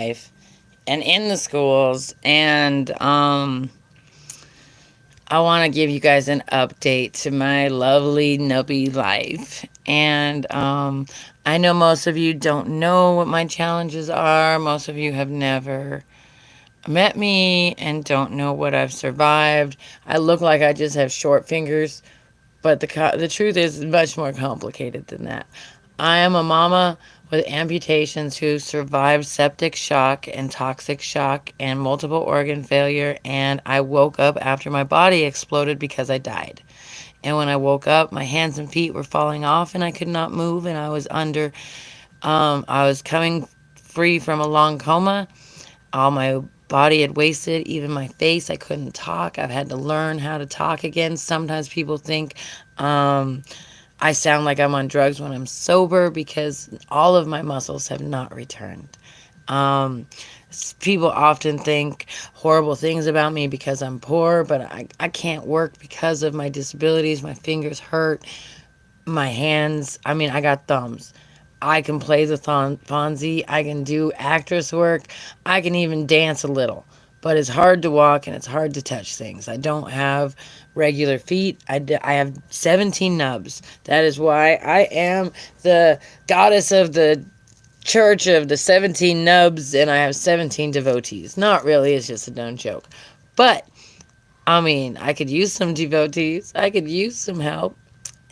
life and in the schools. And I want to give you guys an update to my lovely nubby life. And I know most of you don't know what my challenges are. Most of you have never met me and don't know what I've survived. I look like I just have short fingers, but the truth is much more complicated than that. I am a mama with amputations who survived septic shock and toxic shock and multiple organ failure, and I woke up after my body exploded because I died. And when I woke up, my hands and feet were falling off, and I could not move, and I was coming free from a long coma. All my body had wasted, even my face. I couldn't talk. I've had to learn how to talk again. Sometimes people think um, I sound like I'm on drugs when I'm sober because all of my muscles have not returned. Um, People often think horrible things about me because I'm poor, but I can't work because of my disabilities. My fingers hurt, my hands. I mean, I got thumbs. I can play the Fonzie. I can do actress work. I can even dance a little. But it's hard to walk and it's hard to touch things. I don't have regular feet. I have 17 nubs. That is why I am the goddess of the church of the 17 nubs, and I have 17 devotees. Not really, it's just a dumb joke. But, I mean, I could use some devotees. I could use some help.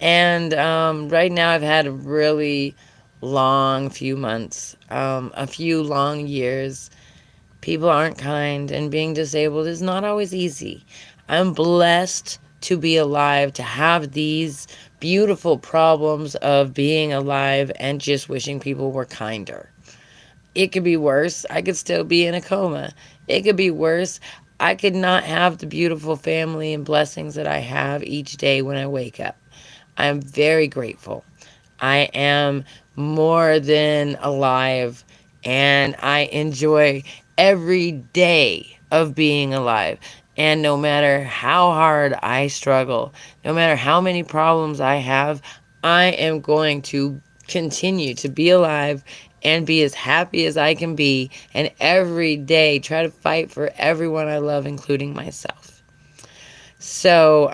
And right now, I've had a really long few months, a few long years. People aren't kind, and being disabled is not always easy. I'm blessed to be alive, to have these beautiful problems of being alive and just wishing people were kinder. It could be worse. I could still be in a coma. It could be worse. I could not have the beautiful family and blessings that I have each day when I wake up. I am very grateful. I am more than alive, and I enjoy every day of being alive. And no matter how hard I struggle, no matter how many problems I have, I am going to continue to be alive and be as happy as I can be, and every day try to fight for everyone I love, including myself. So,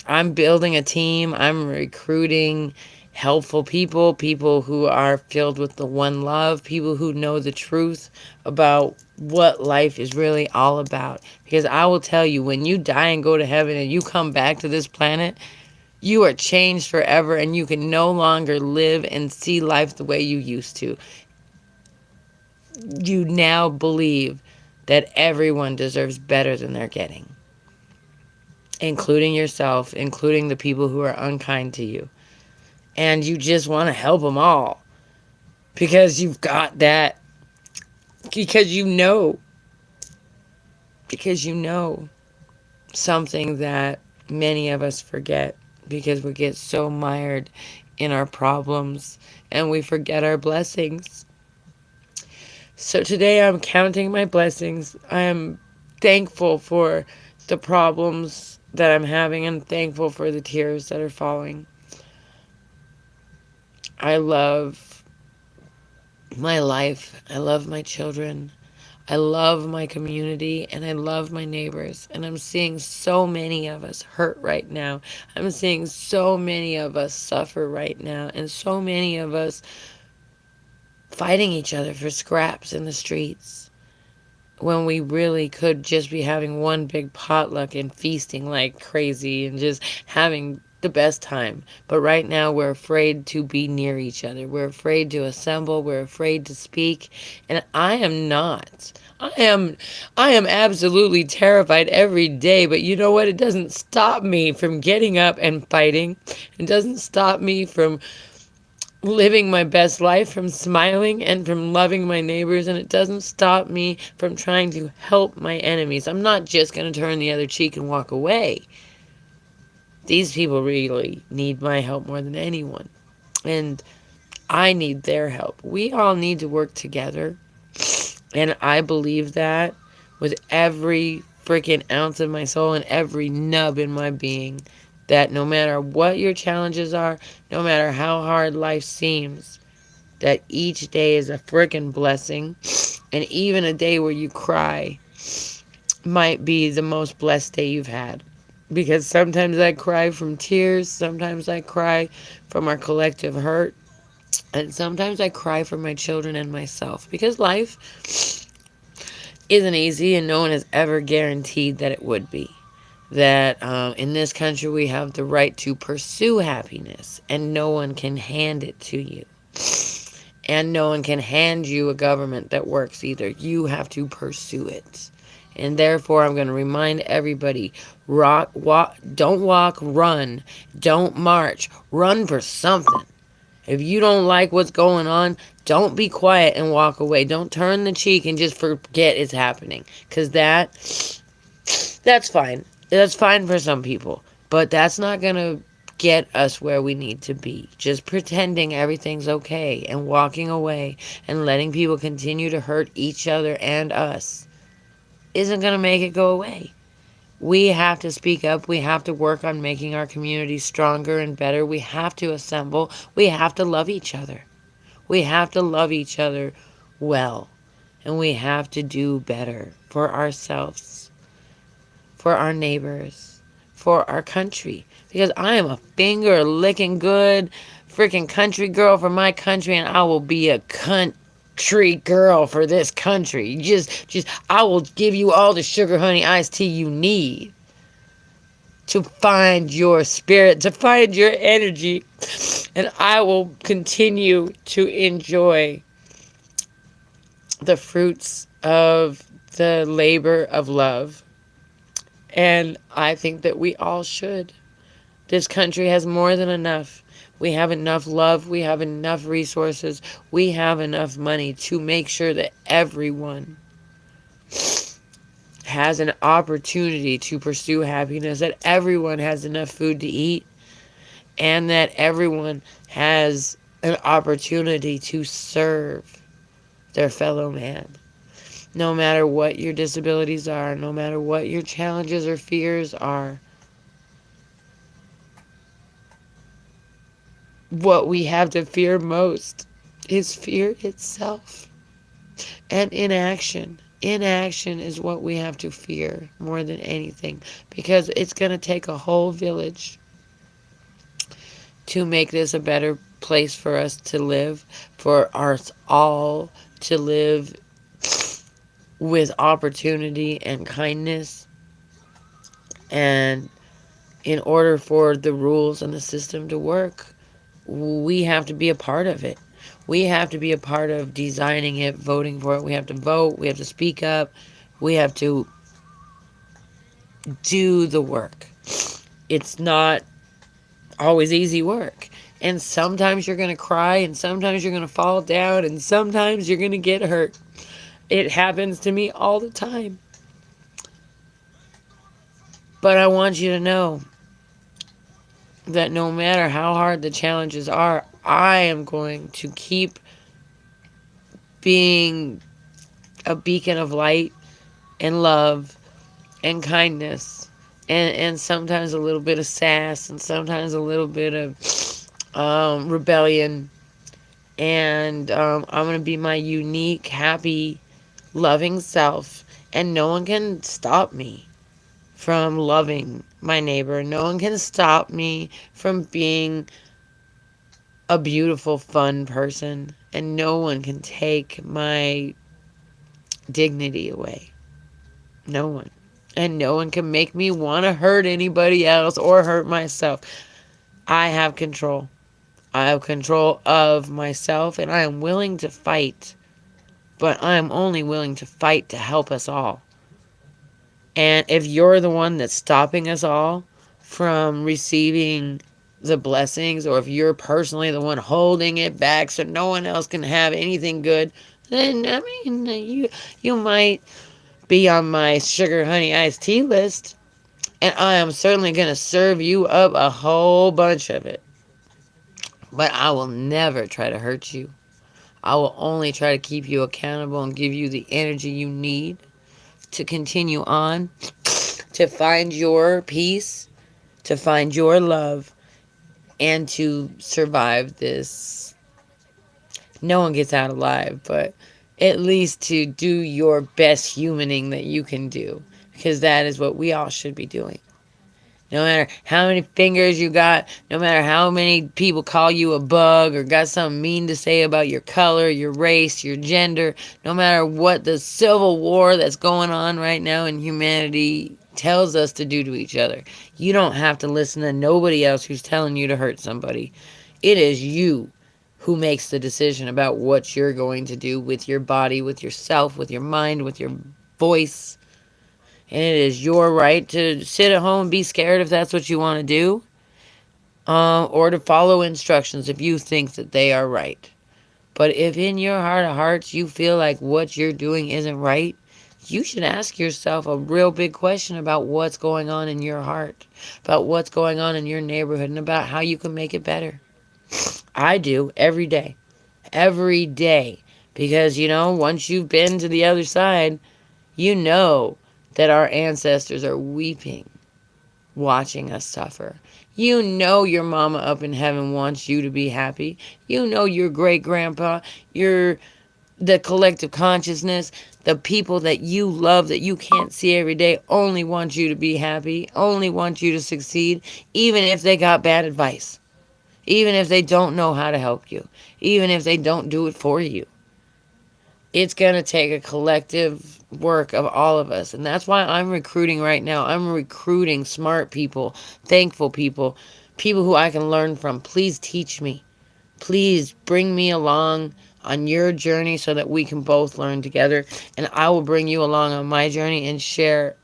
I'm building a team. I'm recruiting helpful people, people who are filled with the one love, people who know the truth about what life is really all about. Because I will tell you, when you die and go to heaven and you come back to this planet, you are changed forever and you can no longer live and see life the way you used to. You now believe that everyone deserves better than they're getting, including yourself, including the people who are unkind to you. And you just want to help them all because you've got that, because you know something that many of us forget because we get so mired in our problems and we forget our blessings. So today I'm counting my blessings. I am thankful for the problems that I'm having and thankful for the tears that are falling. I love my life. I love my children. I love my community and I love my neighbors. And I'm seeing so many of us hurt right now. I'm seeing so many of us suffer right now. And so many of us fighting each other for scraps in the streets when we really could just be having one big potluck and feasting like crazy and just having the best time. But right now we're afraid to be near each other. We're afraid to assemble. We're afraid to speak. And I am not. I am absolutely terrified every day, but you know what? It doesn't stop me from getting up and fighting. It doesn't stop me from living my best life, from smiling and from loving my neighbors, and it doesn't stop me from trying to help my enemies. I'm not just going to turn the other cheek and walk away. These people really need my help more than anyone, and I need their help. We all need to work together, and I believe that with every freaking ounce of my soul and every nub in my being, that no matter what your challenges are, no matter how hard life seems, that each day is a freaking blessing. And even a day where you cry might be the most blessed day you've had. Because sometimes I cry from tears, sometimes I cry from our collective hurt, and sometimes I cry for my children and myself. Because life isn't easy, and no one has ever guaranteed that it would be. That in this country we have the right to pursue happiness, and no one can hand it to you. And no one can hand you a government that works either. You have to pursue it. And therefore, I'm going to remind everybody, don't walk, run. Don't march, run for something. If you don't like what's going on, don't be quiet and walk away. Don't turn the cheek and just forget it's happening. Because that's fine. That's fine for some people. But that's not going to get us where we need to be. Just pretending everything's okay and walking away and letting people continue to hurt each other and us isn't going to make it go away. We have to speak up. We have to work on making our community stronger and better. We have to assemble. We have to love each other. We have to love each other well. And we have to do better for ourselves, for our neighbors, for our country. Because I am a finger licking good freaking country girl for my country, and I will be a country girl for this country. I will give you all the sugar honey iced tea you need to find your spirit, to find your energy, and I will continue to enjoy the fruits of the labor of love. And I think that we all should. This country has more than enough. We have enough love. We have enough resources. We have enough money to make sure that everyone has an opportunity to pursue happiness, that everyone has enough food to eat, and that everyone has an opportunity to serve their fellow man. No matter what your disabilities are, no matter what your challenges or fears are, what we have to fear most is fear itself and inaction. Inaction is what we have to fear more than anything, because it's going to take a whole village to make this a better place for us to live, for us all to live with opportunity and kindness. And in order for the rules and the system to work, we have to be a part of it. We have to be a part of designing it, voting for it. We have to vote. We have to speak up. We have to do the work. It's not always easy work. And sometimes you're going to cry, and sometimes you're going to fall down, and sometimes you're going to get hurt. It happens to me all the time. But I want you to know that no matter how hard the challenges are, I am going to keep being a beacon of light and love and kindness, and sometimes a little bit of sass, and sometimes a little bit of rebellion. And I'm going to be my unique, happy, loving self, and no one can stop me from loving my neighbor. No one can stop me from being a beautiful, fun person, and no one can take my dignity away. No one. And no one can make me want to hurt anybody else or hurt myself. I have control. I have control of myself, and I am willing to fight. But I am only willing to fight to help us all. And if you're the one that's stopping us all from receiving the blessings, or if you're personally the one holding it back so no one else can have anything good, then, I mean, you might be on my sugar honey iced tea list, and I am certainly going to serve you up a whole bunch of it. But I will never try to hurt you. I will only try to keep you accountable and give you the energy you need to continue on, to find your peace, to find your love, and to survive this No one gets out alive, but at least to do your best humaning that you can do, because that is what we all should be doing. No matter how many fingers you got, no matter how many people call you a bug or got something mean to say about your color, your race, your gender, no matter what the civil war that's going on right now in humanity tells us to do to each other, you don't have to listen to nobody else who's telling you to hurt somebody. It is you who makes the decision about what you're going to do with your body, with yourself, with your mind, with your voice. And it is your right to sit at home and be scared if that's what you want to do, or to follow instructions if you think that they are right. But if in your heart of hearts you feel like what you're doing isn't right, you should ask yourself a real big question about what's going on in your heart, about what's going on in your neighborhood, and about how you can make it better. I do every day. Every day. Because, once you've been to the other side, you know that our ancestors are weeping, watching us suffer. You know your mama up in heaven wants you to be happy. You know your great grandpa, the collective consciousness, the people that you love that you can't see every day only want you to be happy, only want you to succeed, even if they got bad advice, even if they don't know how to help you, even if they don't do it for you. It's going to take a collective work of all of us. And that's why I'm recruiting right now. I'm recruiting smart people, thankful people, people who I can learn from. Please teach me. Please bring me along on your journey so that we can both learn together. And I will bring you along on my journey and share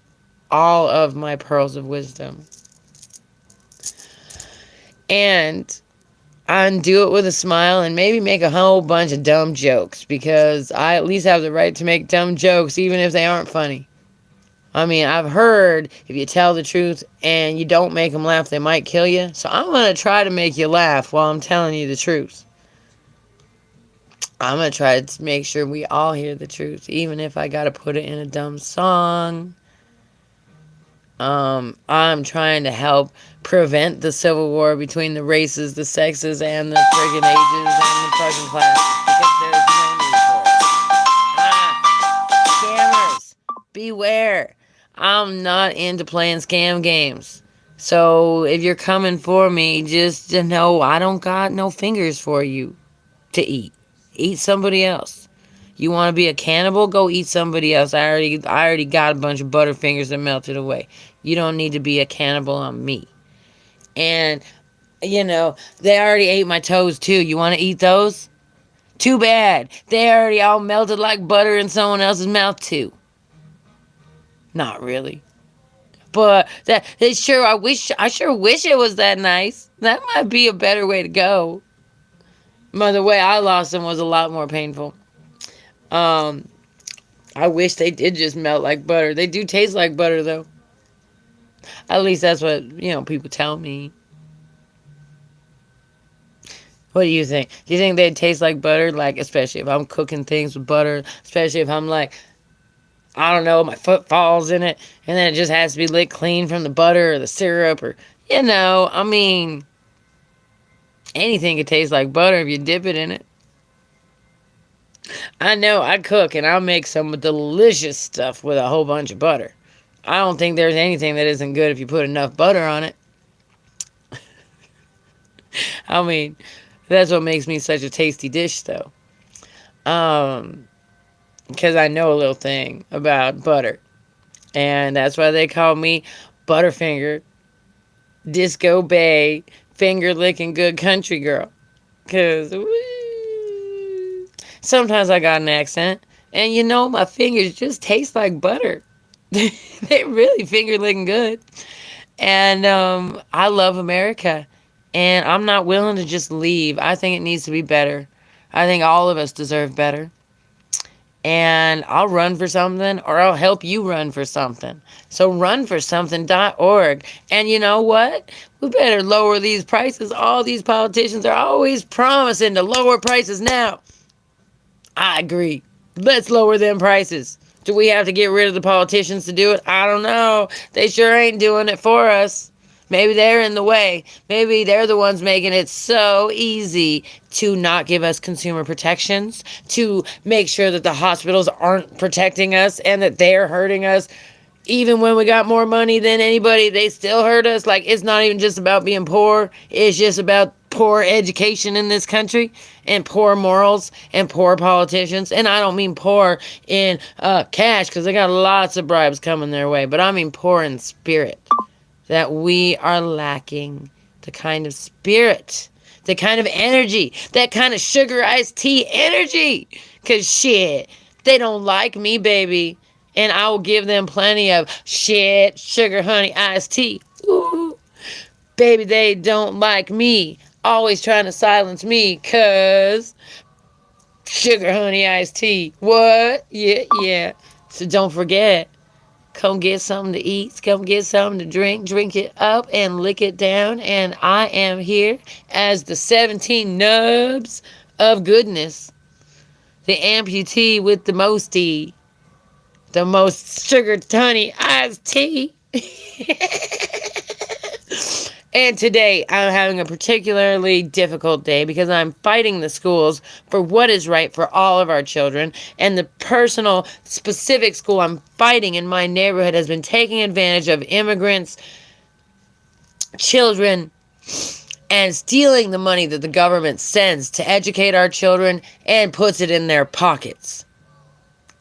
all of my pearls of wisdom. And do it with a smile and maybe make a whole bunch of dumb jokes, because I at least have the right to make dumb jokes even if they aren't funny. I mean, I've heard if you tell the truth and you don't make them laugh, they might kill you. So I'm going to try to make you laugh while I'm telling you the truth. I'm going to try to make sure we all hear the truth, even if I got to put it in a dumb song. I'm trying to help prevent the civil war between the races, the sexes, and the friggin' ages and the fucking classes, because there's no need for it. Scammers, beware. I'm not into playing scam games. So if you're coming for me, just to know I don't got no fingers for you to eat. Eat somebody else. You want to be a cannibal? Go eat somebody else. I already got a bunch of Butterfingers that melted away. You don't need to be a cannibal on me. And, they already ate my toes too. You want to eat those? Too bad. They already all melted like butter in someone else's mouth too. Not really. But I sure wish it was that nice. That might be a better way to go. But the way I lost them was a lot more painful. I wish they did just melt like butter. They do taste like butter, though. At least that's what, people tell me. What do you think? Do you think they'd taste like butter? Like, especially if I'm cooking things with butter. Especially if I'm like, I don't know, my foot falls in it. And then it just has to be licked clean from the butter or the syrup. Or, I mean, anything could taste like butter if you dip it in it. I know I cook and I'll make some delicious stuff with a whole bunch of butter. I don't think there's anything that isn't good if you put enough butter on it. I mean, that's what makes me such a tasty dish, though. Because I know a little thing about butter. And that's why they call me Butterfinger, Disco Bay, finger licking good country girl. Because sometimes I got an accent. And my fingers just taste like butter. They really finger licking good. And I love America. And I'm not willing to just leave. I think it needs to be better. I think all of us deserve better. And I'll run for something, or I'll help you run for something. So runforsomething.org. And you know what? We better lower these prices. All these politicians are always promising to lower prices now. I agree. Let's lower them prices. Do we have to get rid of the politicians to do it? I don't know. They sure ain't doing it for us. Maybe they're in the way. Maybe they're the ones making it so easy to not give us consumer protections, to make sure that the hospitals aren't protecting us and that they're hurting us. Even when we got more money than anybody, they still hurt us. Like, it's not even just about being poor. It's just about poor education in this country and poor morals and poor politicians. And I don't mean poor in cash, because they got lots of bribes coming their way, but I mean poor in spirit. That we are lacking the kind of spirit, the kind of energy, that kind of sugar iced tea energy. Because shit, they don't like me, baby. And I will give them plenty of shit, sugar, honey, iced tea. Ooh. Baby, they don't like me. Always trying to silence me, cause sugar, honey, iced tea. What? Yeah, yeah. So don't forget, come get something to eat, come get something to drink, drink it up and lick it down. And I am here as the 17 nubs of goodness, the amputee with the mosty, the most sugar, honey, iced tea. And today I'm having a particularly difficult day because I'm fighting the schools for what is right for all of our children. And the personal, specific school I'm fighting in my neighborhood has been taking advantage of immigrants, children, and stealing the money that the government sends to educate our children and puts it in their pockets.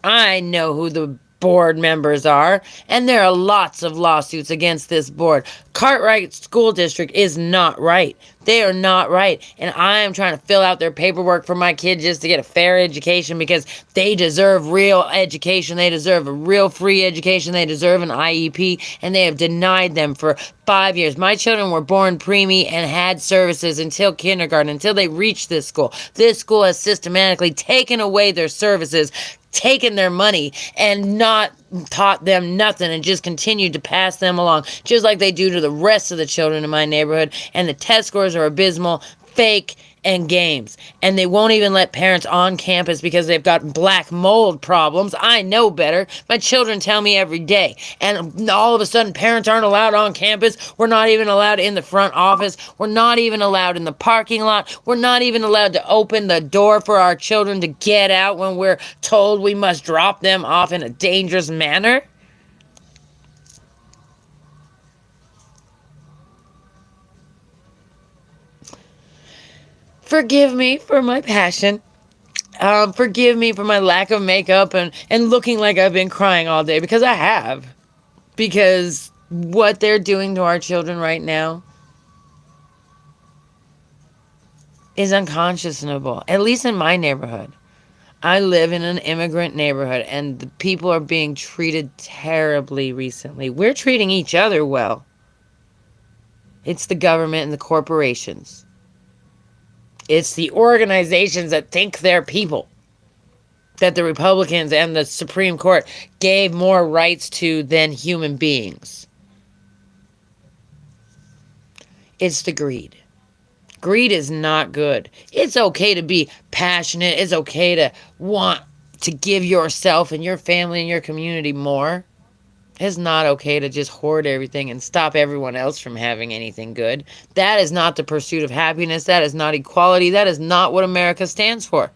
I know who the board members are, and there are lots of lawsuits against this board. Cartwright School District is not right. They are not right. And I am trying to fill out their paperwork for my kid just to get a fair education, because they deserve real education. They deserve a real free education. They deserve an IEP, and they have denied them for 5 years. My children were born preemie and had services until kindergarten, until they reached this school. This school has systematically taken away their services, taken their money, and not taught them nothing, and just continued to pass them along, just like they do to the rest of the children in my neighborhood. And the test scores are abysmal, fake, and games. And they won't even let parents on campus because they've got black mold problems. I know better. My children tell me every day. And all of a sudden, parents aren't allowed on campus. We're not even allowed in the front office. We're not even allowed in the parking lot. We're not even allowed to open the door for our children to get out when we're told we must drop them off in a dangerous manner. Forgive me for my passion. Forgive me for my lack of makeup and looking like I've been crying all day, because I have. Because what they're doing to our children right now is unconscionable, at least in my neighborhood. I live in an immigrant neighborhood, and the people are being treated terribly recently. We're treating each other well. It's the government and the corporations. It's the organizations that think they're people that the Republicans and the Supreme Court gave more rights to than human beings. It's the greed. Greed is not good. It's okay to be passionate. It's okay to want to give yourself and your family and your community more. It's not okay to just hoard everything and stop everyone else from having anything good. That is not the pursuit of happiness. That is not equality. That is not what America stands for.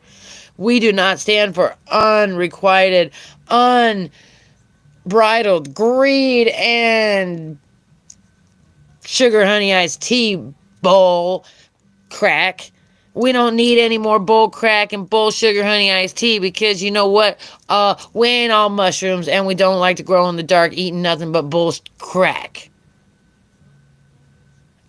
We do not stand for unrequited, unbridled greed and sugar honey iced tea bowl crack. We don't need any more bull crack and bull sugar honey iced tea, because you know what? We ain't all mushrooms, and we don't like to grow in the dark eating nothing but bull crack.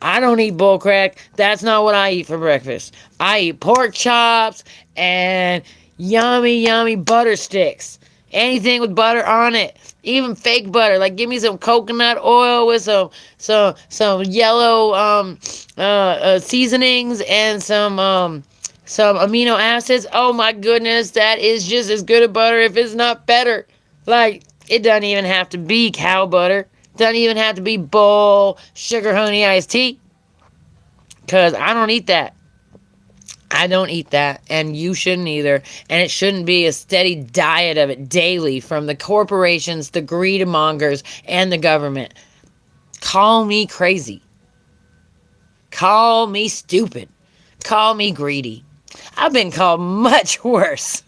I don't eat bull crack. That's not what I eat for breakfast. I eat pork chops and yummy, yummy butter sticks. Anything with butter on it. Even fake butter. Like, give me some coconut oil with some yellow seasonings and some amino acids. Oh my goodness, that is just as good a butter, if it's not better. Like, it doesn't even have to be cow butter. Doesn't even have to be bull sugar honey iced tea. Because I don't eat that. I don't eat that, and you shouldn't either. And it shouldn't be a steady diet of it daily from the corporations, the greed mongers, and the government. Call me crazy. Call me stupid. Call me greedy. I've been called much worse.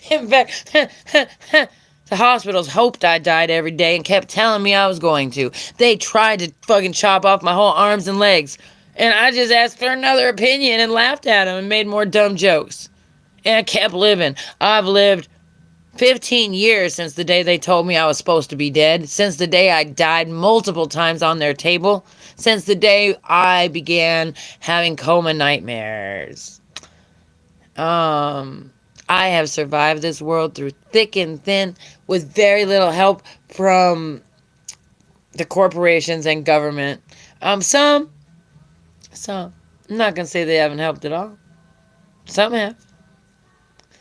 In fact, the hospitals hoped I died every day and kept telling me I was going to. They tried to fucking chop off my whole arms and legs. And I just asked for another opinion and laughed at them and made more dumb jokes. And I kept living. I've lived 15 years since the day they told me I was supposed to be dead, since the day I died multiple times on their table, since the day I began having coma nightmares. I have survived this world through thick and thin with very little help from the corporations and government. Some. I'm not going to say they haven't helped at all. Some have.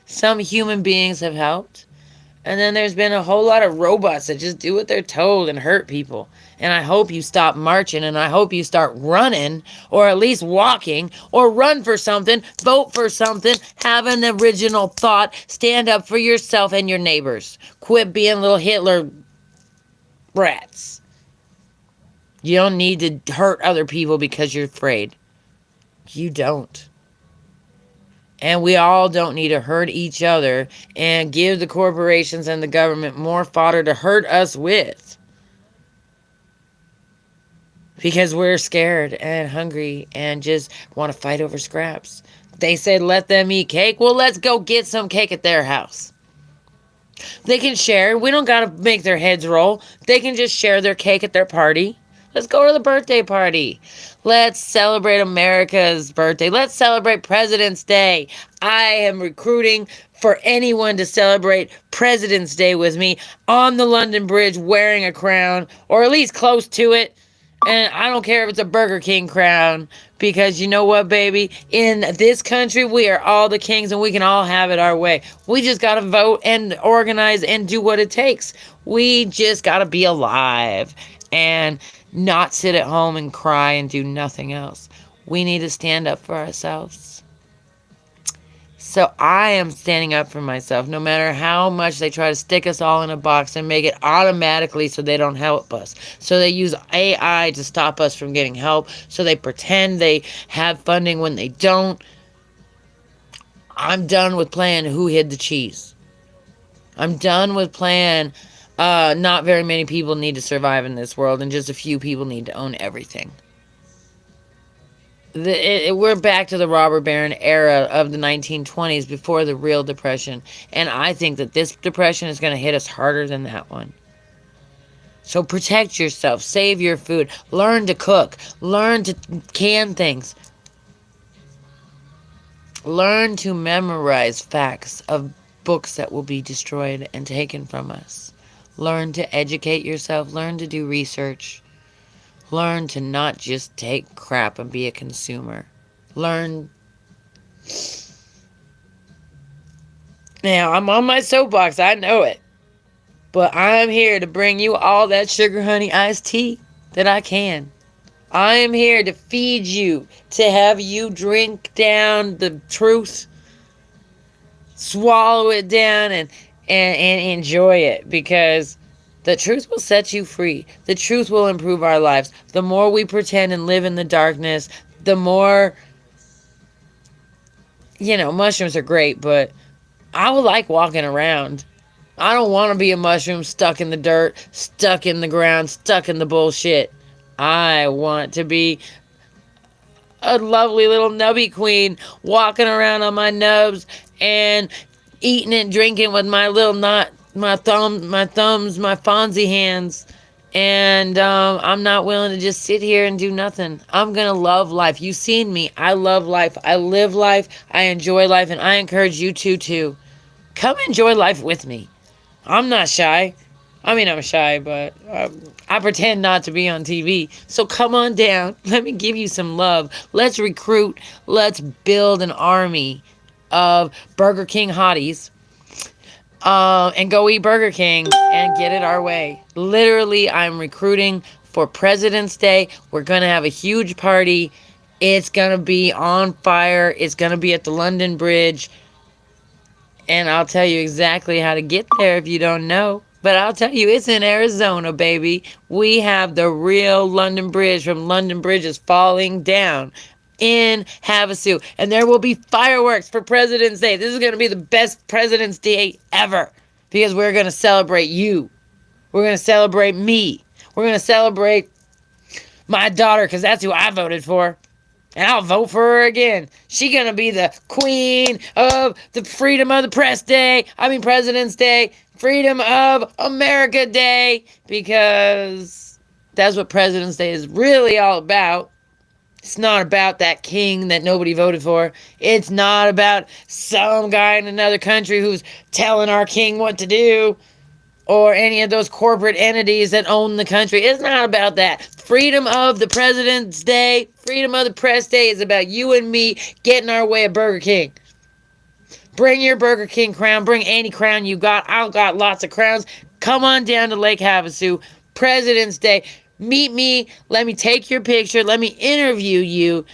Some human beings have helped. And then there's been a whole lot of robots that just do what they're told and hurt people. And I hope you stop marching, and I hope you start running, or at least walking, or run for something, vote for something, have an original thought, stand up for yourself and your neighbors. Quit being little Hitler brats. You don't need to hurt other people because you're afraid. You don't. And we all don't need to hurt each other and give the corporations and the government more fodder to hurt us with. Because we're scared and hungry and just want to fight over scraps. They said let them eat cake. Well, let's go get some cake at their house. They can share. We don't got to make their heads roll. They can just share their cake at their party. Let's go to the birthday party. Let's celebrate America's birthday. Let's celebrate President's Day. I am recruiting for anyone to celebrate President's Day with me on the London Bridge wearing a crown, or at least close to it. And I don't care if it's a Burger King crown, because you know what, baby? In this country, we are all the kings and we can all have it our way. We just got to vote and organize and do what it takes. We just got to be alive and not sit at home and cry and do nothing else. We need to stand up for ourselves. So I am standing up for myself, no matter how much they try to stick us all in a box and make it automatically so they don't help us. So they use AI to stop us from getting help. So they pretend they have funding when they don't. I'm done with playing who hid the cheese. I'm done with playing not very many people need to survive in this world and just a few people need to own everything. We're back to the robber baron era of the 1920s before the real depression. And I think that this depression is going to hit us harder than that one. So protect yourself. Save your food. Learn to cook. Learn to can things. Learn to memorize facts of books that will be destroyed and taken from us. Learn to educate yourself. Learn to do research. Learn to not just take crap and be a consumer. Learn. Now, I'm on my soapbox. I know it. But I'm here to bring you all that sugar honey iced tea that I can. I am here to feed you, to have you drink down the truth, swallow it down, and enjoy it, because the truth will set you free. The truth will improve our lives. The more we pretend and live in the darkness, the more, mushrooms are great, but I would like walking around. I don't want to be a mushroom stuck in the dirt, stuck in the ground, stuck in the bullshit. I want to be a lovely little nubby queen walking around on my nubs and eating and drinking with my little my thumbs, my Fonzie hands. And I'm not willing to just sit here and do nothing. I'm going to love life. You've seen me. I love life. I live life. I enjoy life. And I encourage you to too. Come enjoy life with me. I'm not shy. I mean, I'm shy, but I pretend not to be on TV. So come on down. Let me give you some love. Let's recruit. Let's build an army of Burger King hotties. And go eat Burger King and get it our way. Literally, I'm recruiting for President's Day. We're going to have a huge party. It's going to be on fire. It's going to be at the London Bridge. And I'll tell you exactly how to get there if you don't know. But I'll tell you, it's in Arizona, baby. We have the real London Bridge from London Bridge is falling down in Havasu. And there will be fireworks for President's Day. This is going to be the best President's Day ever because we're going to celebrate you. We're going to celebrate me. We're going to celebrate my daughter because that's who I voted for. And I'll vote for her again. She gonna be the queen of the Freedom of the Press Day. I mean President's Day. Freedom of America Day. Because that's what President's Day is really all about. It's not about that king that nobody voted for. It's not about some guy in another country who's telling our king what to do. Or any of those corporate entities that own the country. It's not about that. Freedom of the President's Day, freedom of the press day is about you and me getting our way at Burger King. Bring your Burger King crown. Bring any crown you got. I've got lots of crowns. Come on down to Lake Havasu. President's Day. Meet me. Let me take your picture. Let me interview you.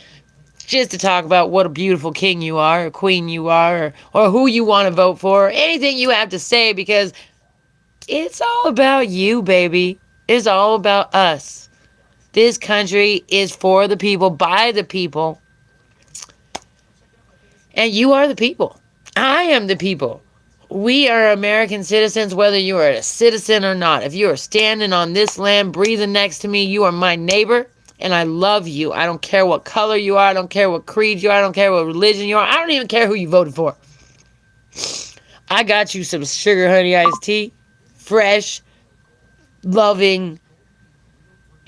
Just to talk about what a beautiful king you are, or queen you are, or who you want to vote for, or anything you have to say, because it's all about you, baby. It's all about us. This country is for the people, by the people. And you are the people. I am the people. We are American citizens, whether you are a citizen or not. If you are standing on this land, breathing next to me, you are my neighbor. And I love you. I don't care what color you are. I don't care what creed you are. I don't care what religion you are. I don't even care who you voted for. I got you some sugar honey iced tea. Fresh, loving,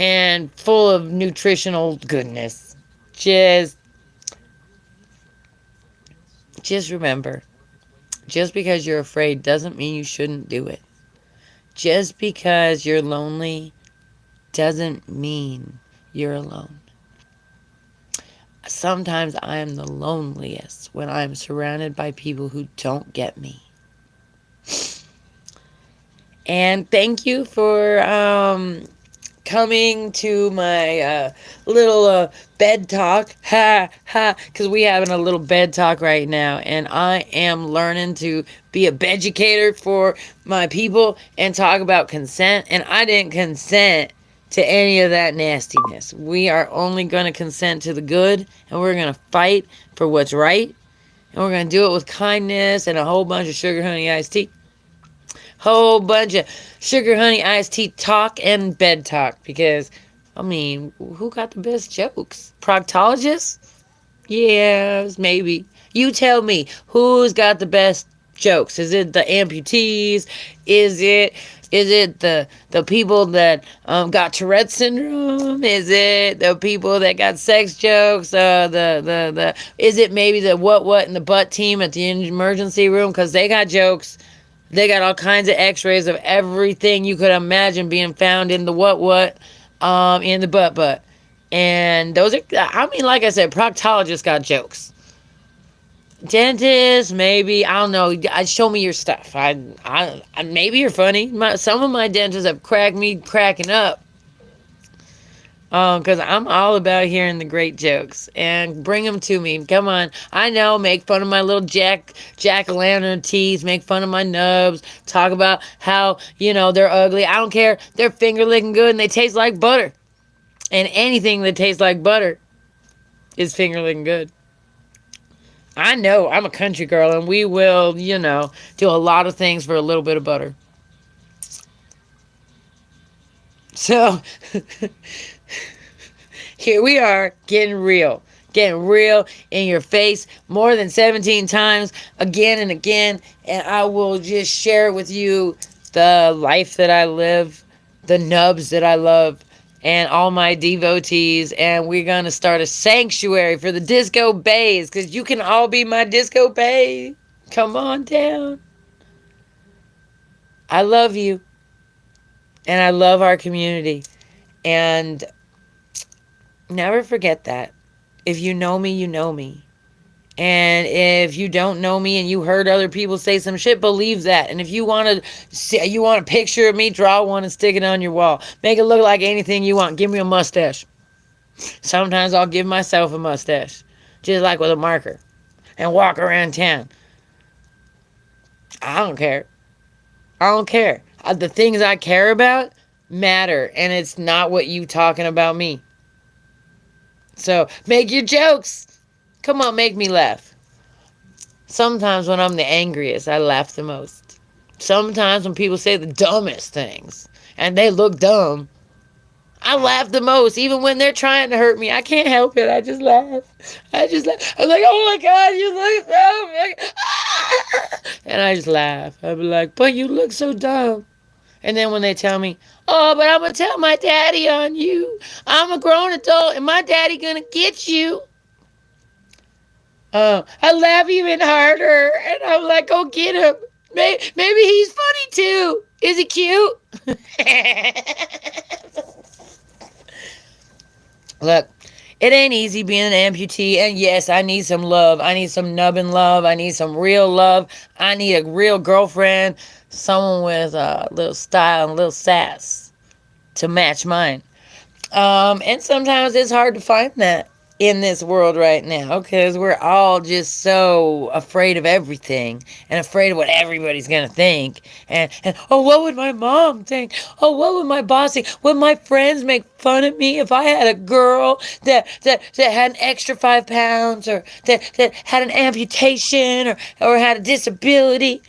and full of nutritional goodness. Just remember, just because you're afraid doesn't mean you shouldn't do it. Just because you're lonely doesn't mean you're alone. Sometimes I am the loneliest when I'm surrounded by people who don't get me. And thank you for coming to my little bed talk. Ha, ha. Because we having a little bed talk right now. And I am learning to be a beducator for my people and talk about consent. And I didn't consent to any of that nastiness. We are only going to consent to the good. And we're going to fight for what's right. And we're going to do it with kindness and a whole bunch of sugar honey iced tea. Whole bunch of sugar honey iced tea talk and bed talk. Because, I mean, who got the best jokes? Proctologists? Yes, maybe. You tell me, who's got the best jokes? Is it the amputees? Is it the people that got Tourette's syndrome? Is it the people that got sex jokes? Is it maybe the what in the butt team at the emergency room? Because they got jokes. They got all kinds of x-rays of everything you could imagine being found in the what in the butt. And those are, I mean, like I said, proctologists got jokes. Dentists, maybe, I don't know. Show me your stuff. I maybe you're funny. Some of my dentists have cracked me cracking up. Because I'm all about hearing the great jokes. And bring them to me. Come on. I know, make fun of my little jack-o'-lantern teeth. Make fun of my nubs. Talk about how, they're ugly. I don't care. They're finger-licking good and they taste like butter. And anything that tastes like butter is finger-licking good. I know, I'm a country girl and we will, do a lot of things for a little bit of butter. So... here we are, getting real in your face more than 17 times, again and again, and I will just share with you the life that I live, the nubs that I love, and all my devotees, and we're going to start a sanctuary for the disco bays, because you can all be my disco bay. Come on down. I love you, and I love our community, and never forget that. If you know me, you know me. And if you don't know me and you heard other people say some shit, believe that. And if you want a picture of me, draw one and stick it on your wall. Make it look like anything you want. Give me a mustache. Sometimes I'll give myself a mustache. Just like with a marker. And walk around town. I don't care. The things I care about matter, and it's not what you talking about me. So make your jokes. Come on, make me laugh. Sometimes when I'm the angriest, I laugh the most. Sometimes when people say the dumbest things and they look dumb, I laugh the most, even when they're trying to hurt me. I can't help it. I just laugh. I just laugh. I'm like, oh my God, you look dumb. Like, ah! And I just laugh. I'll be like, but you look so dumb. And then when they tell me, oh, but I'm going to tell my daddy on you. I'm a grown adult and my daddy going to get you. I laugh even harder. And I'm like, go get him. Maybe he's funny too. Is he cute? Look, it ain't easy being an amputee. And yes, I need some love. I need some nubbing love. I need some real love. I need a real girlfriend. Someone with a little style and a little sass to match mine. And sometimes it's hard to find that in this world right now because we're all just so afraid of everything and afraid of what everybody's gonna think. And oh, what would my mom think? Oh, what would my boss think? Would my friends make fun of me if I had a girl that had an extra 5 pounds, or that had an amputation, or had a disability?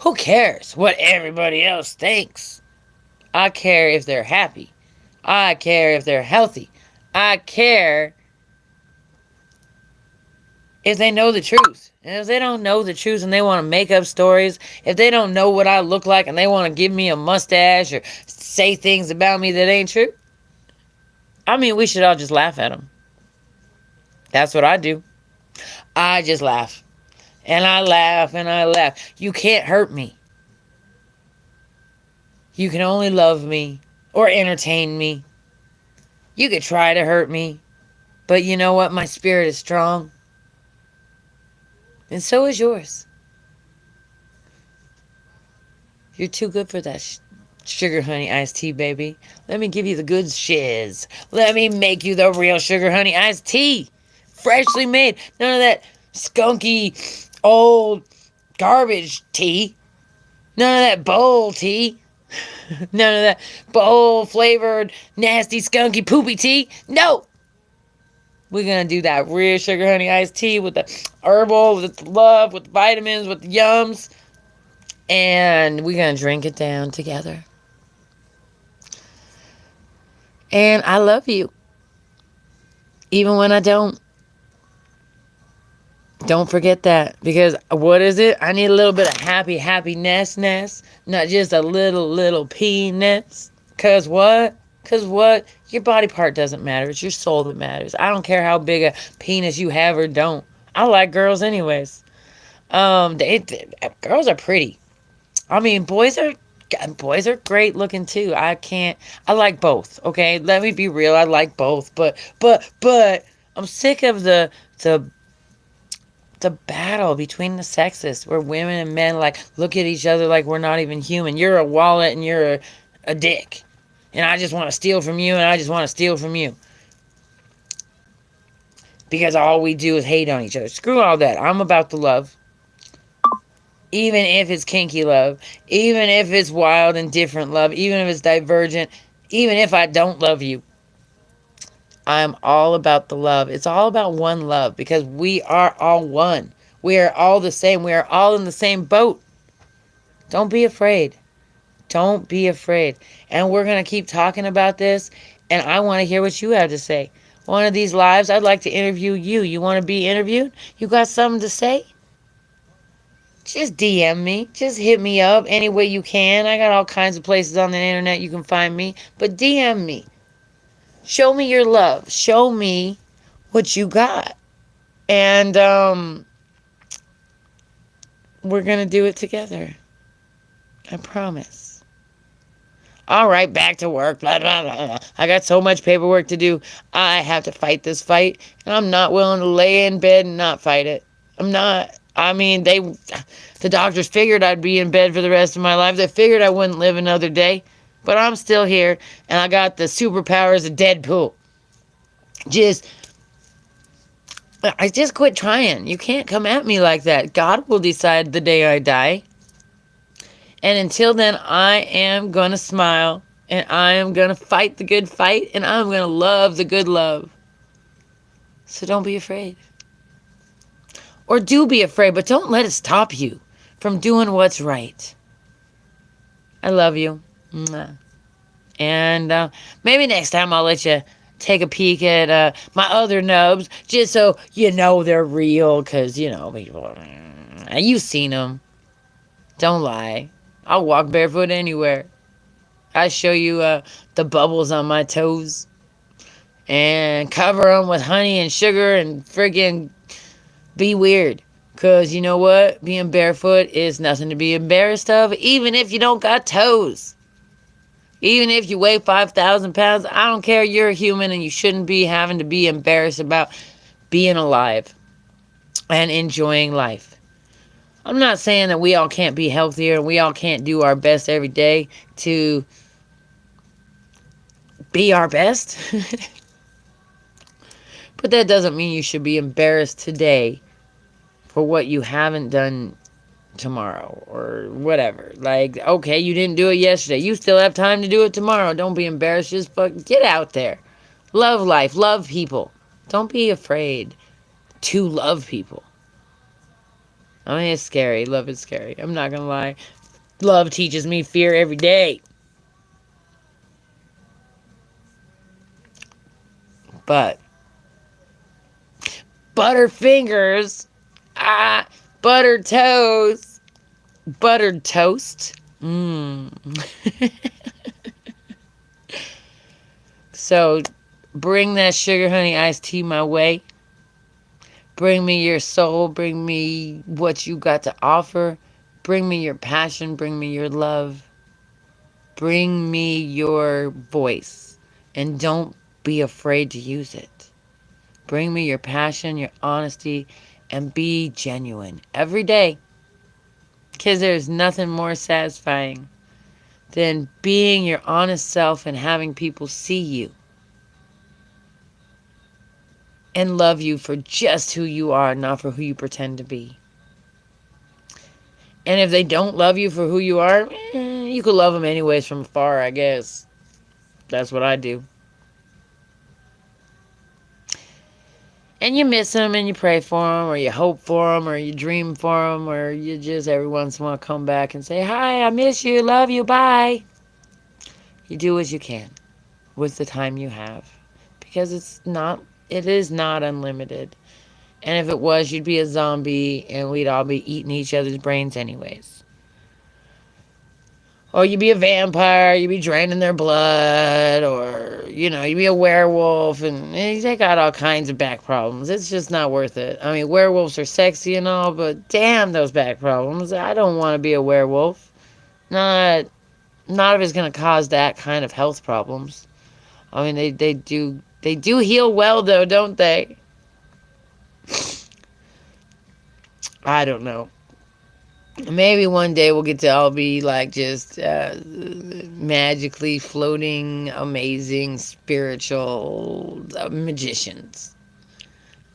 Who cares what everybody else thinks? I care if they're happy. I care if they're healthy. I care if they know the truth. And if they don't know the truth and they want to make up stories, if they don't know what I look like and they want to give me a mustache or say things about me that ain't true, I mean, we should all just laugh at them. That's what I do. I just laugh. And I laugh and I laugh. You can't hurt me. You can only love me or entertain me. You could try to hurt me. But you know what? My spirit is strong. And so is yours. You're too good for that sugar honey iced tea, baby. Let me give you the good shiz. Let me make you the real sugar honey iced tea. Freshly made. None of that skunky, old garbage tea. None of that bowl tea. None of that bowl flavored, nasty, skunky, poopy tea. No. We're going to do that real sugar honey iced tea with the herbal, with the love, with the vitamins, with the yums. And we're going to drink it down together. And I love you. Even when I don't. Don't forget that. Because what is it? I need a little bit of happiness. Not just a little penis. Because what? Because what? Your body part doesn't matter. It's your soul that matters. I don't care how big a penis you have or don't. I like girls anyways. Girls are pretty. I mean, boys are great looking too. I like both. Okay, let me be real. I like both, but I'm sick of the battle between the sexes where women and men like look at each other like we're not even human. You're a wallet and you're a dick, and I just want to steal from you, and I just want to steal from you. Because all we do is hate on each other. Screw all that. I'm about the love. Even if it's kinky love, even if it's wild and different love, even if it's divergent, even if I don't love you, I'm all about the love. It's all about one love because we are all one. We are all the same. We are all in the same boat. Don't be afraid. Don't be afraid. And we're going to keep talking about this, and I want to hear what you have to say. One of these lives, I'd like to interview you. You want to be interviewed? You got something to say? Just DM me. Just hit me up any way you can. I got all kinds of places on the internet you can find me. But DM me. Show me your love. Show me what you got. And we're going to do it together. I promise. All right, back to work. Blah, blah, blah, blah. I got so much paperwork to do. I have to fight this fight. And I'm not willing to lay in bed and not fight it. I'm not. I mean, the doctors figured I'd be in bed for the rest of my life. They figured I wouldn't live another day. But I'm still here, and I got the superpowers of Deadpool. I just quit trying. You can't come at me like that. God will decide the day I die. And until then, I am going to smile and I am going to fight the good fight and I'm going to love the good love. So don't be afraid. Or do be afraid, but don't let it stop you from doing what's right. I love you. Mwah. And maybe next time I'll let you take a peek at my other nubs just so you know they're real. Because, people, you've seen them. Don't lie. I'll walk barefoot anywhere. I show you the bubbles on my toes and cover them with honey and sugar and friggin' be weird. Because you know what? Being barefoot is nothing to be embarrassed of, even if you don't got toes. Even if you weigh 5,000 pounds, I don't care. You're a human and you shouldn't be having to be embarrassed about being alive and enjoying life. I'm not saying that we all can't be healthier and we all can't do our best every day to be our best. But that doesn't mean you should be embarrassed today for what you haven't done tomorrow or whatever. Like, okay, you didn't do it yesterday. You still have time to do it tomorrow. Don't be embarrassed. Just get out there. Love life. Love people. Don't be afraid to love people. I mean, it's scary. Love is scary. I'm not going to lie. Love teaches me fear every day. But butter fingers, butter toes, buttered toast. Mmm. So bring that sugar honey iced tea my way. Bring me your soul. Bring me what you got to offer. Bring me your passion. Bring me your love. Bring me your voice. And don't be afraid to use it. Bring me your passion, your honesty, and be genuine every day. Because there's nothing more satisfying than being your honest self and having people see you and love you for just who you are, not for who you pretend to be. And if they don't love you for who you are, you could love them anyways from afar, I guess. That's what I do. And you miss them and you pray for them or you hope for them or you dream for them or you just every once in a while come back and say, hi, I miss you, love you, bye. You do as you can with the time you have because it is not unlimited. And if it was, you'd be a zombie and we'd all be eating each other's brains anyways. Or you'd be a vampire, you'd be draining their blood, or, you'd be a werewolf, and they got all kinds of back problems. It's just not worth it. I mean, werewolves are sexy and all, but damn those back problems. I don't want to be a werewolf. Not, not if it's going to cause that kind of health problems. I mean, they do heal well, though, don't they? I don't know. Maybe one day we'll get to all be like just magically floating, amazing, spiritual magicians,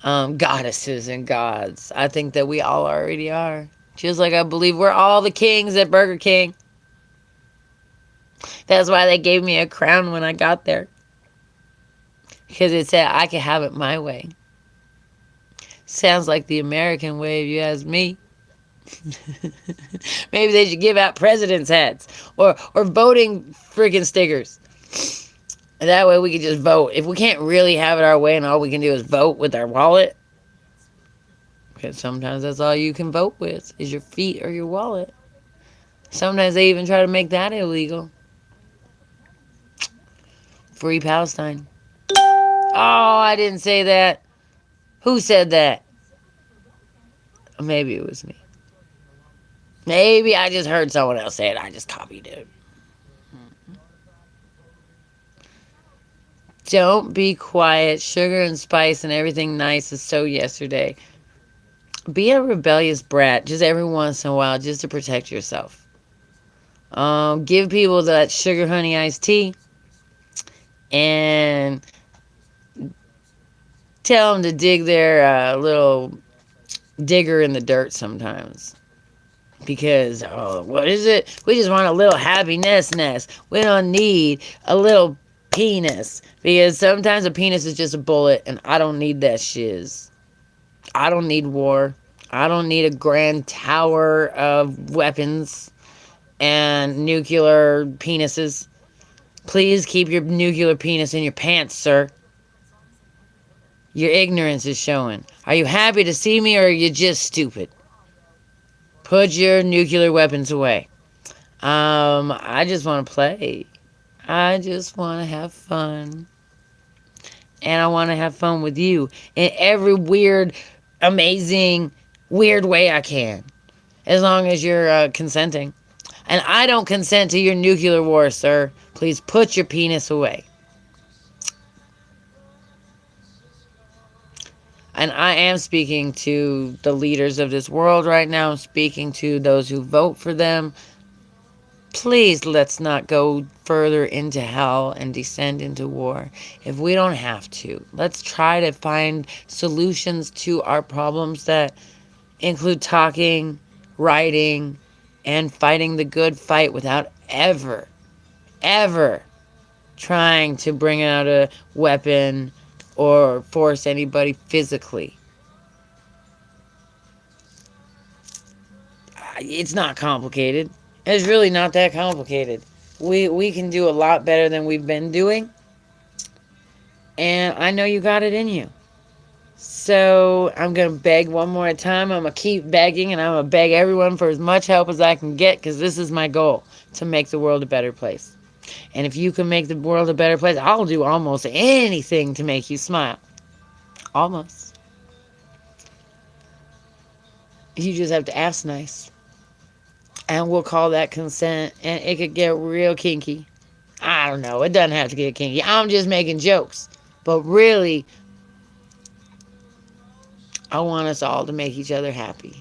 goddesses and gods. I think that we all already are. Just like I believe we're all the kings at Burger King. That's why they gave me a crown when I got there. Because it said I could have it my way. Sounds like the American way if you ask me. Maybe they should give out president's hats or voting freaking stickers. And that way we can just vote. If we can't really have it our way and all we can do is vote with our wallet, because sometimes that's all you can vote with is your feet or your wallet. Sometimes they even try to make that illegal. Free Palestine. Oh, I didn't say that. Who said that? Maybe it was me. Maybe I just heard someone else say it. I just copied it. Don't be quiet. Sugar and spice and everything nice is so yesterday. Be a rebellious brat just every once in a while just to protect yourself. Give people that sugar honey iced tea and tell them to dig their little digger in the dirt sometimes. Because, oh, what is it? We just want a little happiness nest. We don't need a little penis. Because sometimes a penis is just a bullet, and I don't need that shiz. I don't need war. I don't need a grand tower of weapons and nuclear penises. Please keep your nuclear penis in your pants, sir. Your ignorance is showing. Are you happy to see me, or are you just stupid? Put your nuclear weapons away. I just want to play. I just want to have fun. And I want to have fun with you in every weird, amazing, weird way I can. As long as you're consenting. And I don't consent to your nuclear war, sir. Please put your penis away. And I am speaking to the leaders of this world right now. I'm speaking to those who vote for them. Please, let's not go further into hell and descend into war if we don't have to. Let's try to find solutions to our problems that include talking, writing, and fighting the good fight without ever trying to bring out a weapon or force anybody physically. It's not complicated. It's really not that complicated. We can do a lot better than we've been doing. And I know you got it in you. So I'm going to beg one more time. I'm going to keep begging, and I'm going to beg everyone for as much help as I can get, because this is my goal, to make the world a better place. And if you can make the world a better place, I'll do almost anything to make you smile. Almost. You just have to ask nice. And we'll call that consent, and it could get real kinky. I don't know. It doesn't have to get kinky. I'm just making jokes. But really, I want us all to make each other happy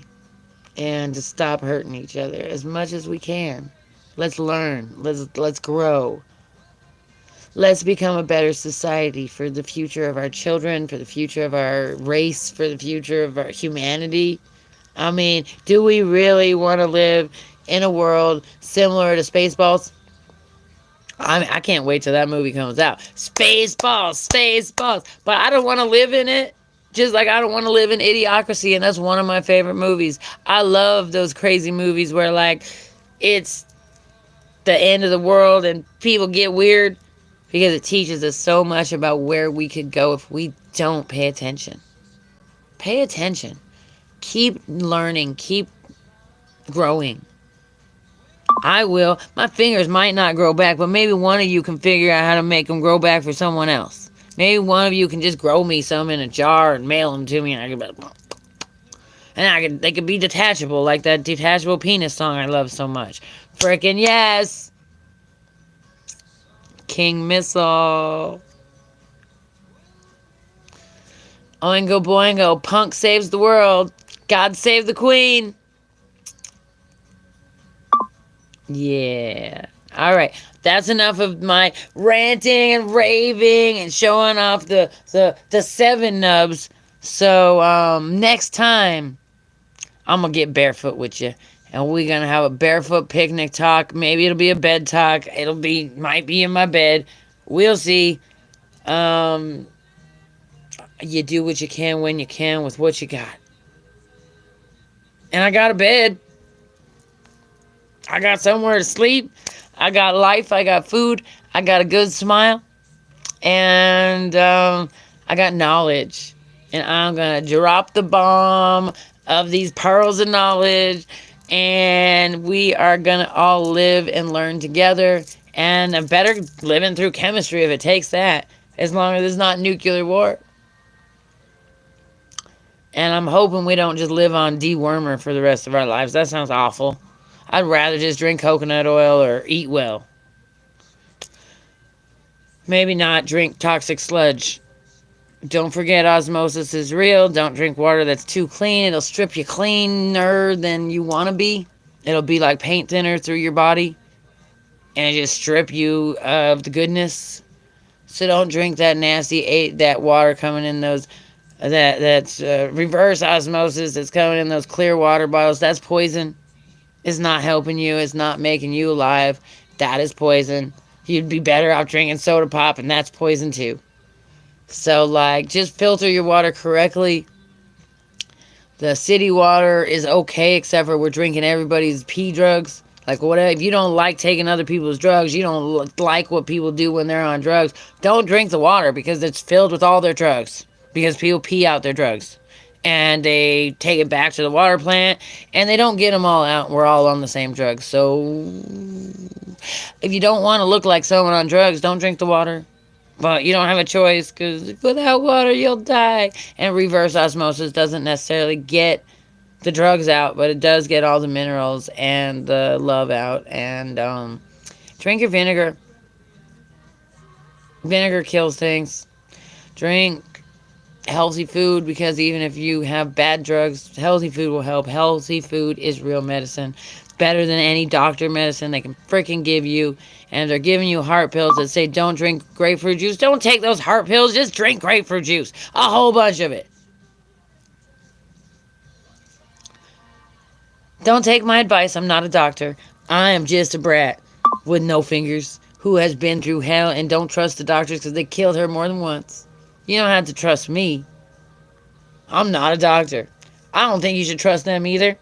and to stop hurting each other as much as we can. Let's learn. Let's grow. Let's become a better society for the future of our children, for the future of our race, for the future of our humanity. I mean, do we really want to live in a world similar to Spaceballs? I can't wait till that movie comes out. Spaceballs, Spaceballs. But I don't want to live in it. Just like I don't want to live in Idiocracy, and that's one of my favorite movies. I love those crazy movies where, like, it's the end of the world and people get weird, because it teaches us so much about where we could go if we don't pay attention. Pay attention. Keep learning. Keep growing. I will. My fingers might not grow back, but maybe one of you can figure out how to make them grow back for someone else. Maybe one of you can just grow me some in a jar and mail them to me, and they could be detachable, like that detachable penis song I love so much. Frickin' yes! King Missile. Oingo boingo, punk saves the world. God save the queen. Yeah. All right. That's enough of my ranting and raving and showing off the seven nubs. So next time I'm gonna get barefoot with you, and we're gonna have a barefoot picnic talk. Maybe it'll be a bed talk. Might be in my bed. We'll see. You do what you can when you can with what you got. And I got a bed. I got somewhere to sleep. I got life. I got food. I got a good smile. And I got knowledge. And I'm going to drop the bomb of these pearls of knowledge. And we are going to all live and learn together. And a better living through chemistry if it takes that. As long as it's not nuclear war. And I'm hoping we don't just live on dewormer for the rest of our lives. That sounds awful. I'd rather just drink coconut oil or eat well. Maybe not drink toxic sludge. Don't forget osmosis is real. Don't drink water that's too clean. It'll strip you cleaner than you want to be. It'll be like paint thinner through your body. And just strip you of the goodness. So don't drink that nasty that water coming in those... That's reverse osmosis that's coming in those clear water bottles. That's poison. It's not helping you. It's not making you alive. That is poison. You'd be better off drinking soda pop, and that's poison too. So, like, just filter your water correctly. The city water is okay, except for we're drinking everybody's pee drugs. Like, whatever. If you don't like taking other people's drugs, you don't like what people do when they're on drugs, don't drink the water because it's filled with all their drugs. Because people pee out their drugs. And they take it back to the water plant, and they don't get them all out. We're all on the same drugs. So, if you don't want to look like someone on drugs, don't drink the water. But you don't have a choice because without water, you'll die. And reverse osmosis doesn't necessarily get the drugs out, but it does get all the minerals and the love out. And drink your vinegar. Vinegar kills things. Drink healthy food because even if you have bad drugs, healthy food will help. Healthy food is real medicine. Better than any doctor medicine they can freaking give you. And they're giving you heart pills that say don't drink grapefruit juice. Don't take those heart pills. Just drink grapefruit juice. A whole bunch of it. Don't take my advice. I'm not a doctor. I am just a brat with no fingers who has been through hell and don't trust the doctors because they killed her more than once. You don't have to trust me. I'm not a doctor. I don't think you should trust them either.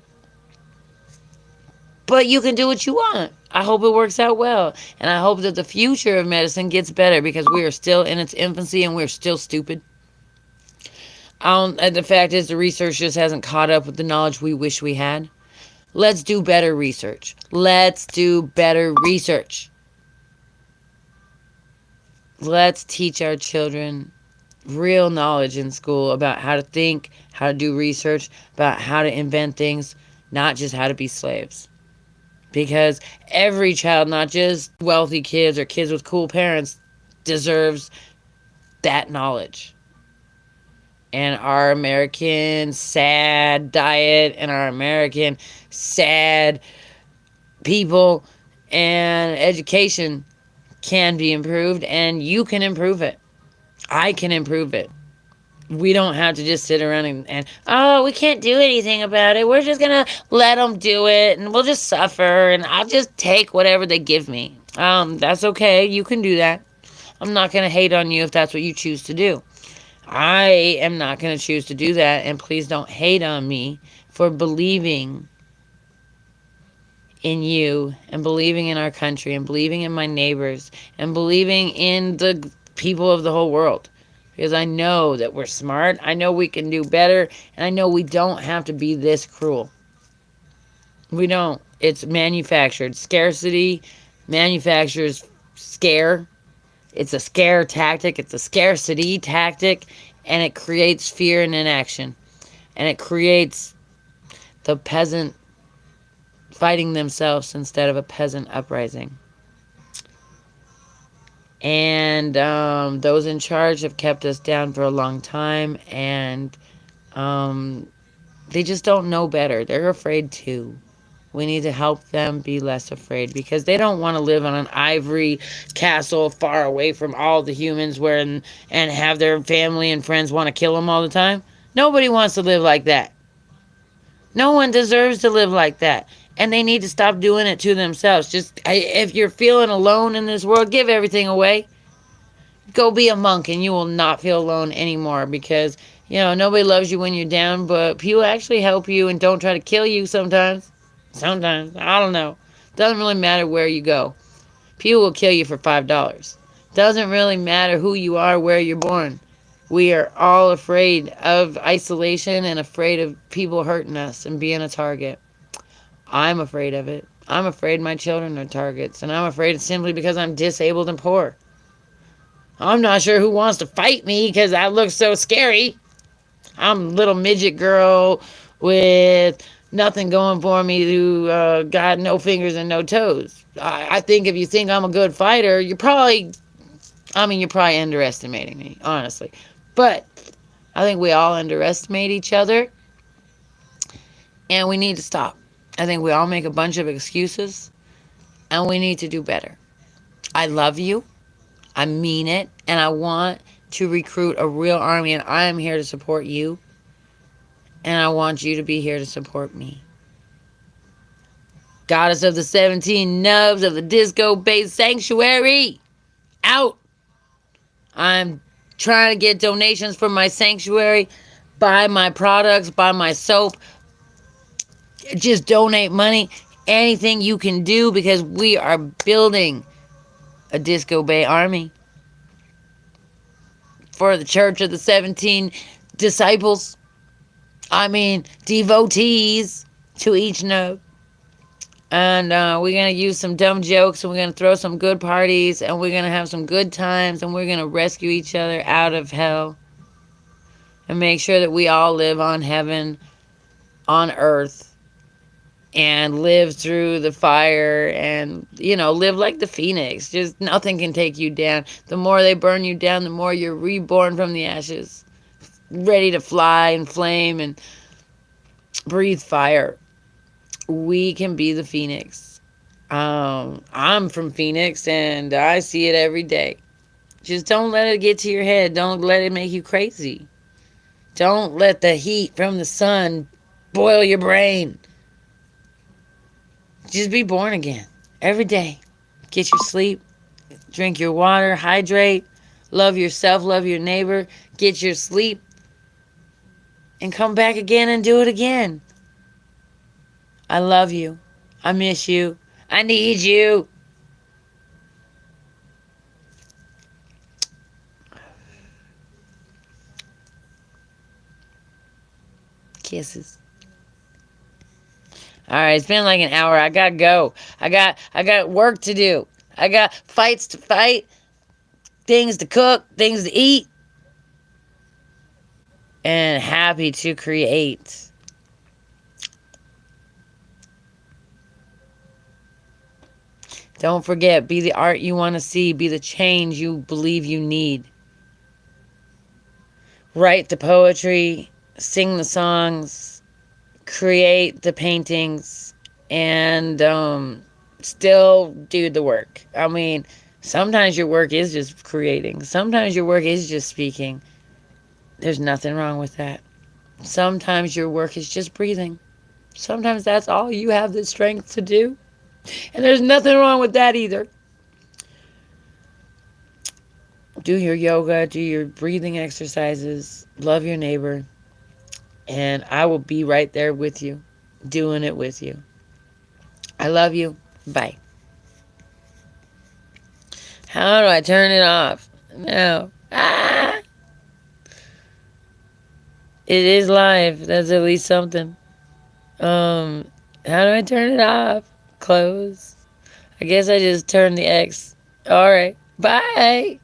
But you can do what you want. I hope it works out well. And I hope that the future of medicine gets better because we are still in its infancy and we're still stupid. The fact is, the research just hasn't caught up with the knowledge we wish we had. Let's do better research. Let's do better research. Let's teach our children real knowledge in school about how to think, how to do research, about how to invent things, not just how to be slaves. Because every child, not just wealthy kids or kids with cool parents, deserves that knowledge. And our American sad diet and our American sad people and education can be improved, and you can improve it. I can improve it. We don't have to just sit around and oh, we can't do anything about it. We're just going to let them do it and we'll just suffer and I'll just take whatever they give me. That's okay. You can do that. I'm not going to hate on you if that's what you choose to do. I am not going to choose to do that, and please don't hate on me for believing in you and believing in our country and believing in my neighbors and believing in the people of the whole world. Because I know that we're smart, I know we can do better, and I know we don't have to be this cruel. We don't. It's manufactured. Scarcity manufactures scare. It's a scare tactic. It's a scarcity tactic. And it creates fear and inaction. And it creates the peasant fighting themselves instead of a peasant uprising. And those in charge have kept us down for a long time. And they just don't know better. They're afraid too. We need to help them be less afraid because they don't want to live on an ivory castle far away from all the humans and have their family and friends want to kill them all the time. Nobody wants to live like that. No one deserves to live like that. And they need to stop doing it to themselves. Just if you're feeling alone in this world, give everything away. Go be a monk and you will not feel alone anymore because, nobody loves you when you're down, but people actually help you and don't try to kill you sometimes. Sometimes. I don't know. Doesn't really matter where you go. People will kill you for $5. Doesn't really matter who you are, where you're born. We are all afraid of isolation and afraid of people hurting us and being a target. I'm afraid of it. I'm afraid my children are targets. And I'm afraid simply because I'm disabled and poor. I'm not sure who wants to fight me because I look so scary. I'm a little midget girl with nothing going for me who got no fingers and no toes. I think if you think I'm a good fighter, you're probably underestimating me, honestly. But I think we all underestimate each other, and we need to stop. I think we all make a bunch of excuses, and we need to do better. I love you. I mean it, and I want to recruit a real army, and I am here to support you, and I want you to be here to support me. Goddess of the 17 nubs of the disco based sanctuary. Out. I'm trying to get donations for my sanctuary. Buy my products, buy my soap. Just donate money. Anything you can do because we are building a Disco Bay army for the Church of the 17 disciples. I mean, devotees to each nub. And we're going to use some dumb jokes and we're going to throw some good parties and we're going to have some good times and we're going to rescue each other out of hell and make sure that we all live on heaven on earth and live through the fire and, live like the phoenix. Just nothing can take you down. The more they burn you down, the more you're reborn from the ashes, ready to fly and flame and breathe fire. We can be the phoenix. I'm from Phoenix and I see it every day. Just don't let it get to your head. Don't let it make you crazy. Don't let the heat from the sun boil your brain. Just be born again every day. Get your sleep, drink your water, hydrate, love yourself, love your neighbor, get your sleep, and come back again and do it again. I love you. I miss you. I need you. Kisses. All right, it's been like an hour. I gotta go. I got work to do. I got fights to fight, things to cook, things to eat, and happy to create. Don't forget, be the art you want to see, be the change you believe you need. Write the poetry, sing the songs, create the paintings, and still do the work. I mean, sometimes your work is just creating, sometimes your work is just speaking. There's nothing wrong with that. Sometimes your work is just breathing. Sometimes that's all you have the strength to do. And there's nothing wrong with that either. Do your yoga, do your breathing exercises, love your neighbor, and I will be right there with you, doing it with you. I love you. Bye. How do I turn it off? No. Ah! It is live. That's at least something. How do I turn it off? Close. I guess I just turned the X. All right. Bye.